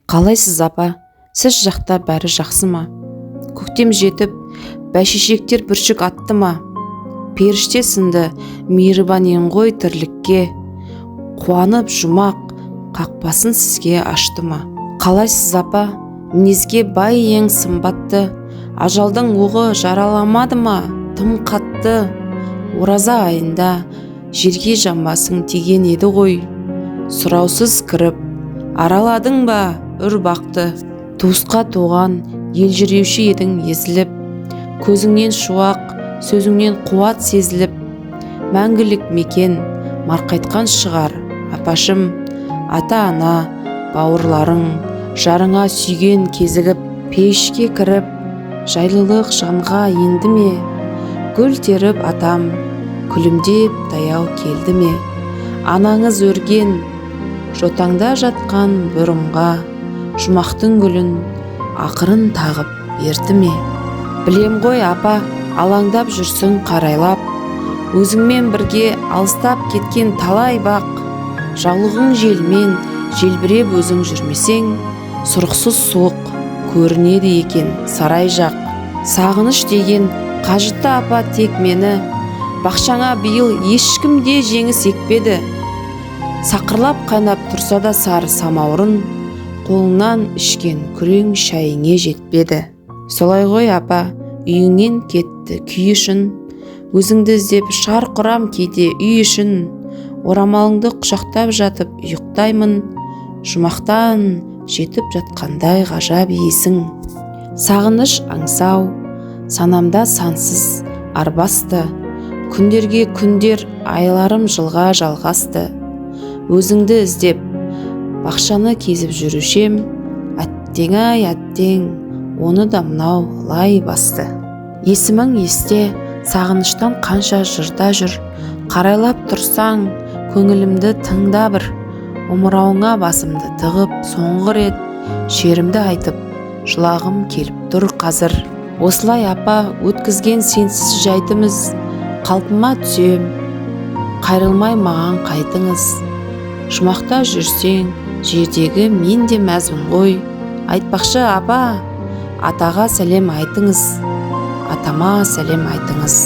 Қалайсыз апа? Сіз жақта бәрі жақсы ма? Көктем жетіп, бәйшешектер бүршік атты ма? Періште сынды мейірбан ең ғой тірлікке, қуанып жұмақ қақпасын сізге ашты ма? Қалайсыз апа? Мінезге бай ең сымбатты, ажалдың оғы жараламады ма? Тым қатты, ораза айында жерге жамбасың тиген еді ғой. Сұраусыз кіріп, араладың ба үрбақты? Туысқа туған елжіреуші едің езіліп, көзіңнен шуақ, сөзіңнен қуат сезіліп, мәңгілік мекен марқайтқан шығар апашым. Ата-ана, бауырларың, жарыңа сүйген кезігіп, пешке кіріп, жайлылық жанға енді ме? Гүл теріп атам, күлімдеп таяу келді ме? Анаңыз өрген, жотаңда жатқан бұрымға, жұмақтың гүлін ақырын тағып берді ме? Білем ғой апа, алаңдап жүрсің қарайлап, өзіңмен бірге алыстап кеткен талай бақ. Жаулығың желмен желбіреп өзің жүрмесең, сұрықсыз суық көрінеді екен сарай жақ. Сағыныш деген қажытты апа тек мені, бақшаңа биыл ешкім де жеңіс екпеді. Сақырлап қайнап тұрса да сары самаурын, қолыңнан ішкен күрең шайыңе жетпеді. Солай ғой апа, үйіңнен кетті күй үшін, өзіңді іздеп шарқ ұрам кейде үй үшін. Орамалыңды құшақтап жатып ұйықтаймын, жұмақтан жетіп жатқандай ғажап иесің. Сағыныш аңсау, санамда сансыз арбасты, күндерге күндер, айларым жылға жалғасты. Өзіңді іздеп бақшаны кезіп жүрушем, әттең-ай әттең, оны да мынау лай басты. Есімің есте, сағыныштан қанша жырда жүр, қарайлап тұрсаң көңілімді тыңда бір. Омырауыңа басымды тығып соңғы рет шерімді айтып, жылағым келіп тұр қазір. Осылай апа, өткізген сенсіз жайтымыз, қалпыма түсем, қайрылмай маған қайтыңыз. Жұмақта жүрсең, жердегі мен де мәзбін ғой. Айтпақшы апа, атаға сәлем айтыңыз, атама сәлем айтыңыз.